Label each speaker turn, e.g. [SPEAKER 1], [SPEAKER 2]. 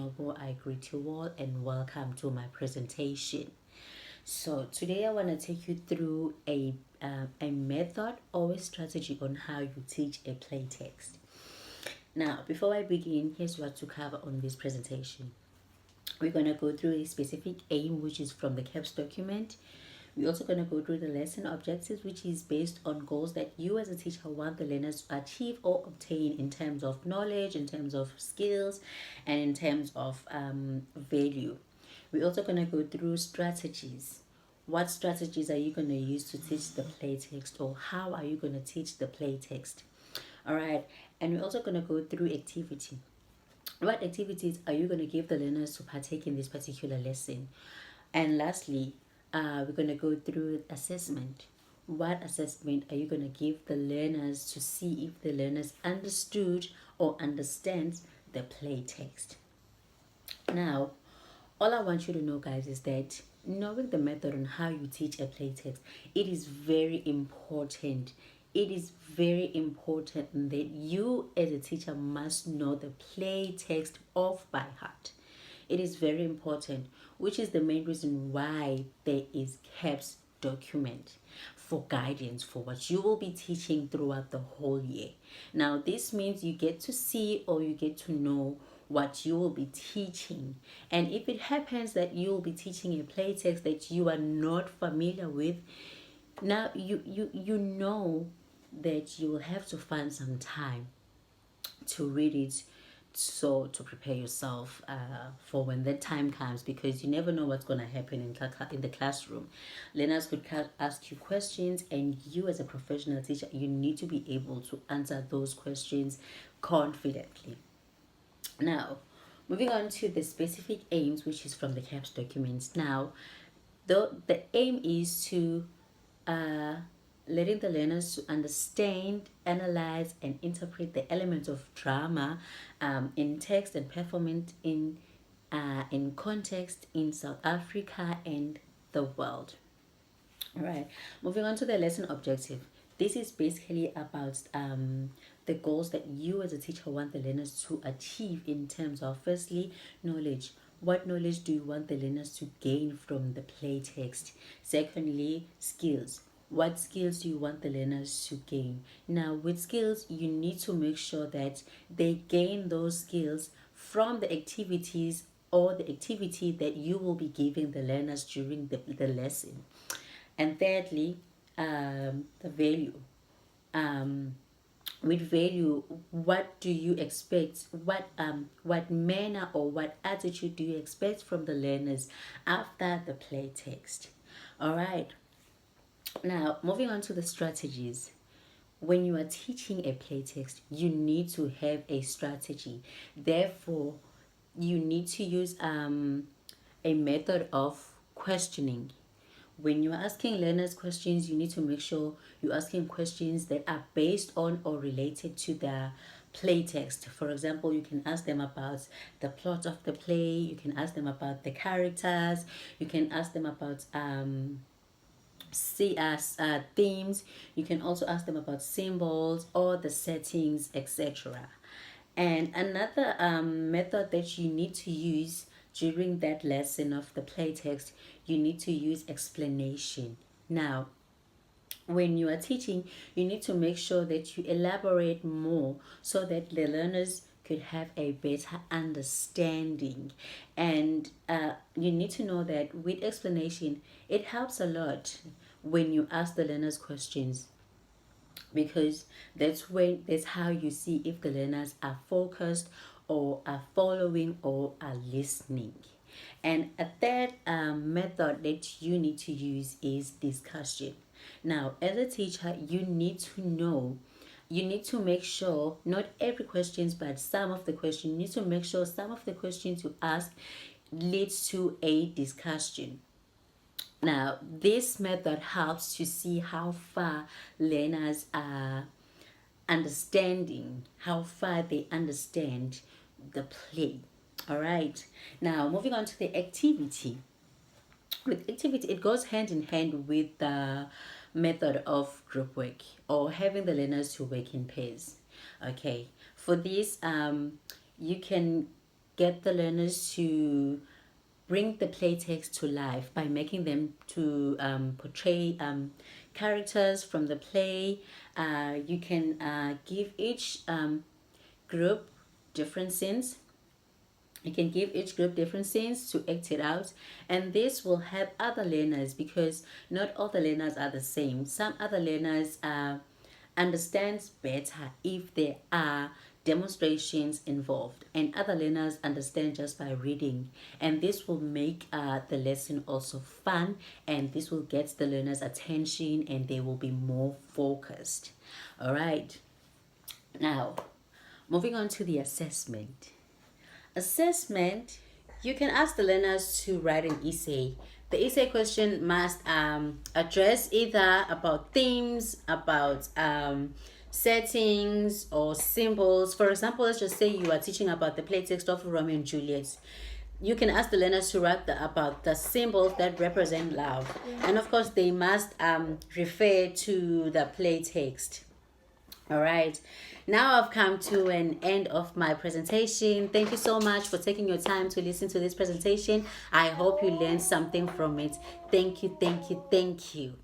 [SPEAKER 1] Noble. I greet you all and welcome to my presentation. So today I want to take you through a method or a strategy on how you teach a play text. Now, before I begin, here's what to cover on this presentation. We're going to go through a specific aim, which is from the CAPS document. We're also going to go through the lesson objectives, which is based on goals that you as a teacher want the learners to achieve or obtain in terms of knowledge, in terms of skills, and in terms of value. We're also going to go through strategies. What strategies are you going to use to teach the play text, or how are you going to teach the play text? All right, and we're also going to go through activity. What activities are you going to give the learners to partake in this particular lesson? And lastly, we're going to go through assessment. What assessment are you going to give the learners to see if the learners understood or understands the play text? Now, all I want you to know, guys, is that knowing the method on how you teach a play text, it is very important. It is very important that you as a teacher must know the play text off by heart. It is very important, which is the main reason why there is CAPS document for guidance for what you will be teaching throughout the whole year. Now, this means you get to see or you get to know what you will be teaching. And if it happens that you will be teaching a play text that you are not familiar with, now you know that you will have to find some time to read it, so to prepare yourself for when that time comes, because you never know what's going to happen in the classroom. Learners could ask you questions, and you as a professional teacher, you need to be able to answer those questions confidently. Now, moving on to the specific aims, which is from the CAPS documents. Now, the aim is to letting the learners to understand, analyze, and interpret the elements of drama in text and performance in context in South Africa and the world. All right, moving on to the lesson objective. This is basically about the goals that you as a teacher want the learners to achieve in terms of, firstly, knowledge. What knowledge do you want the learners to gain from the play text? Secondly, skills. What skills do you want the learners to gain? Now, with skills, you need to make sure that they gain those skills from the activities or the activity that you will be giving the learners during the lesson. And thirdly, the value. With value, what do you expect? What manner or what attitude do you expect from the learners after the play text? All right. Now, moving on to the strategies. When you are teaching a play text, you need to have a strategy. Therefore, you need to use a method of questioning. When you're asking learners questions, you need to make sure you're asking questions that are based on or related to their play text. For example, you can ask them about the plot of the play, you can ask them about the characters, you can ask them about themes, you can also ask them about symbols or the settings, etc. And another method that you need to use during that lesson of the play text, you need to use explanation. Now, when you are teaching, you need to make sure that you elaborate more so that the learners could have a better understanding. And you need to know that with explanation, it helps a lot when you ask the learners questions, because that's how you see if the learners are focused or are following or are listening. And a third method that you need to use is discussion. Now, as a teacher, you need to know, you need to make sure not every questions, but some of the questions, you need to make sure some of the questions you ask leads to a discussion. Now, this method helps to see how far learners are understanding, how far they understand the play. All right. Now, moving on to the activity. With activity, it goes hand in hand with the method of group work or having the learners to work in pairs. Okay. For this, you can get the learners to bring the play text to life by making them to portray characters from the play. You can give each group different scenes. You can give each group different scenes to act it out, and this will help other learners because not all the learners are the same. Some other learners understand better if there are demonstrations involved, and other learners understand just by reading, and this will make the lesson also fun, and this will get the learners attention and they will be more focused. All right, now moving on to the assessment. Assessment, you can ask the learners to write an essay. The essay question must address either about themes, about settings, or symbols. For example, let's just say you are teaching about the play text of Romeo and Juliet. You can ask the learners to write about the symbols that represent love. And of course, they must refer to the play text. All right, now I've come to an end of my presentation. Thank you so much for taking your time to listen to this presentation. I hope you learned something from it. Thank you, thank you, thank you.